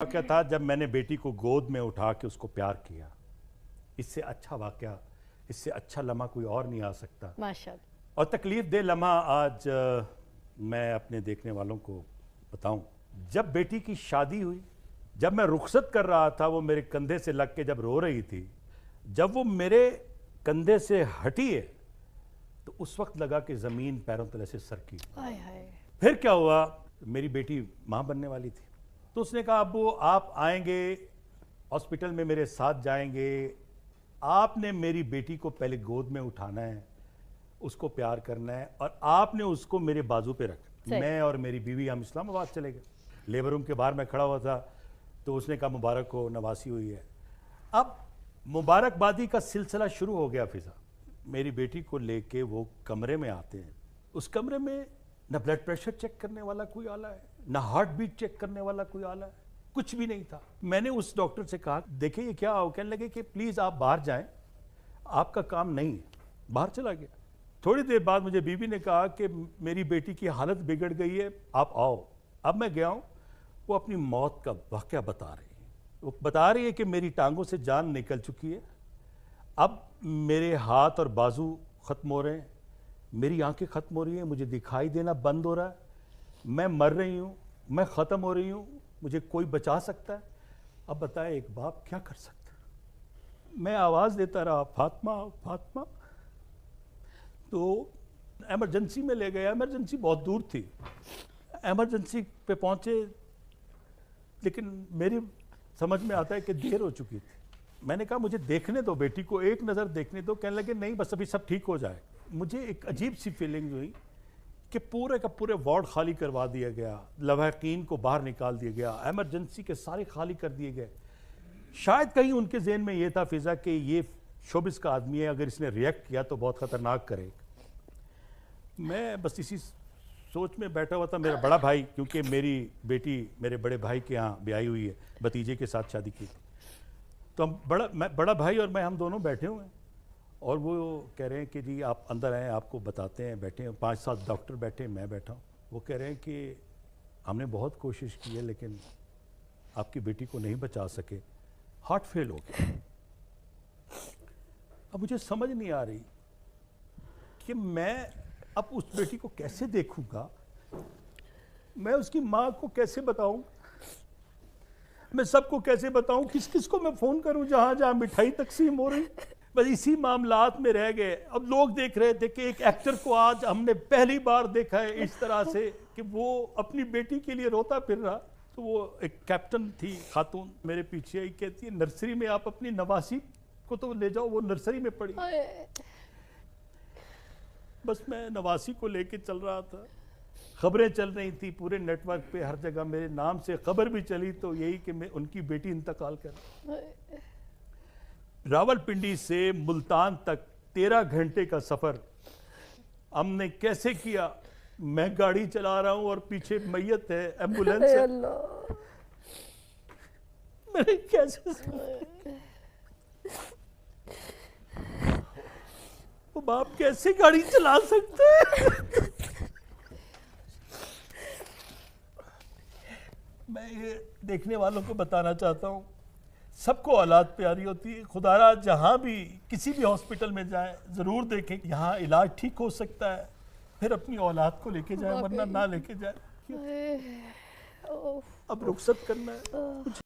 वाक़या था जब मैंने बेटी को गोद में उठा के उसको प्यार किया। इससे अच्छा वाक़या, इससे अच्छा लम्हा कोई और नहीं आ सकता। माशाअल्लाह। और तकलीफ दे लम्हा आज मैं अपने देखने वालों को बताऊं। जब बेटी की शादी हुई, जब मैं रुखसत कर रहा था, वो मेरे कंधे से लग के जब रो रही थी, जब वो मेरे कंधे से हटी है तो उस वक्त लगा कि ज़मीन पैरों तले से सरकी। फिर क्या हुआ, मेरी बेटी माँ बनने वाली थी, तो उसने कहा अब्बू आप आएंगे, हॉस्पिटल में मेरे साथ जाएंगे, आपने मेरी बेटी को पहले गोद में उठाना है, उसको प्यार करना है और आपने उसको मेरे बाजू पे रखना। मैं और मेरी बीवी हम इस्लामाबाद चले गए। लेबर रूम के बाहर मैं खड़ा हुआ था तो उसने कहा मुबारक हो, नवासी हुई है। अब मुबारकबादी का सिलसिला शुरू हो गया। फिजा मेरी बेटी को लेके वो कमरे में आते हैं। उस कमरे में ना ब्लड प्रेशर चेक करने वाला कोई आला है, ना हार्ट बीट चेक करने वाला कोई आला है, कुछ भी नहीं था। मैंने उस डॉक्टर से कहा देखिए ये क्या हो, कहने लगे कि प्लीज़ आप बाहर जाएं, आपका काम नहीं है। बाहर चला गया। थोड़ी देर बाद मुझे बीवी ने कहा कि मेरी बेटी की हालत बिगड़ गई है, आप आओ। अब मैं गया हूँ, वो अपनी मौत का वाक़या बता रही है। वो बता रही है कि मेरी टांगों से जान निकल चुकी है, अब मेरे हाथ और बाजू ख़त्म हो रहे हैं, मेरी आंखें ख़त्म हो रही हैं, मुझे दिखाई देना बंद हो रहा है, मैं मर रही हूँ, मैं ख़त्म हो रही हूँ, मुझे कोई बचा सकता है? अब बताएं एक बाप क्या कर सकता है? मैं आवाज़ देता रहा फातिमा फातिमा। तो एमरजेंसी में ले गया। एमरजेंसी बहुत दूर थी। एमरजेंसी पे पहुँचे, लेकिन मेरी समझ में आता है कि देर हो चुकी थी। मैंने कहा मुझे देखने दो, बेटी को एक नज़र देखने दो। कहने लगे नहीं बस अभी सब ठीक हो जाए। मुझे एक अजीब सी फीलिंग हुई कि पूरे का पूरे वार्ड खाली करवा दिया गया, लवाहिकीन को बाहर निकाल दिया गया, एमरजेंसी के सारे खाली कर दिए गए। शायद कहीं उनके जहन में ये था फिजा कि ये शोबिस का आदमी है, अगर इसने रिएक्ट किया तो बहुत ख़तरनाक करेगा। मैं बस इसी सोच में बैठा हुआ था। मेरा बड़ा भाई, क्योंकि मेरी बेटी मेरे बड़े भाई के यहाँ ब्याही हुई है, भतीजे के साथ शादी की थी, तो हम बड़ा भाई और मैं हम दोनों बैठे हुए हैं और वो कह रहे हैं कि जी आप अंदर आएँ, आपको बताते हैं। बैठे हैं 5-7 डॉक्टर बैठे, मैं बैठा हूँ। वो कह रहे हैं कि हमने बहुत कोशिश की है लेकिन आपकी बेटी को नहीं बचा सके, हार्ट फेल हो गया। अब मुझे समझ नहीं आ रही कि मैं अब उस बेटी को कैसे देखूंगा, मैं उसकी माँ को कैसे बताऊं, मैं सबको कैसे बताऊं, किस किस को मैं फ़ोन करूं, जहाँ जहाँ मिठाई तकसीम हो रही। बस इसी मामलात में रह गए। अब लोग देख रहे थे कि एक एक्टर को आज हमने पहली बार देखा है इस तरह से कि वो अपनी बेटी के लिए रोता फिर रहा। तो वो एक कैप्टन थी खातून, मेरे पीछे ही कहती है नर्सरी में आप अपनी नवासी को तो ले जाओ, वो नर्सरी में पड़ी। बस मैं नवासी को लेके चल रहा था। खबरें चल रही थी पूरे नेटवर्क पे, हर जगह मेरे नाम से खबर भी चली, तो यही कि मैं उनकी बेटी इंतकाल कर। रावलपिंडी से मुल्तान तक 13 घंटे का सफर हमने कैसे किया? मैं गाड़ी चला रहा हूं और पीछे मैयत है, एम्बुलेंस है। मैंने कैसे वो बाप कैसे गाड़ी चला सकते हैं? मैं ये देखने वालों को बताना चाहता हूँ, सबको औलाद प्यारी होती है। खुदारा जहाँ भी किसी भी हॉस्पिटल में जाए ज़रूर देखें, यहाँ इलाज ठीक हो सकता है, फिर अपनी औलाद को लेके जाए, वरना ना लेके जाए। अब रुखसत करना है।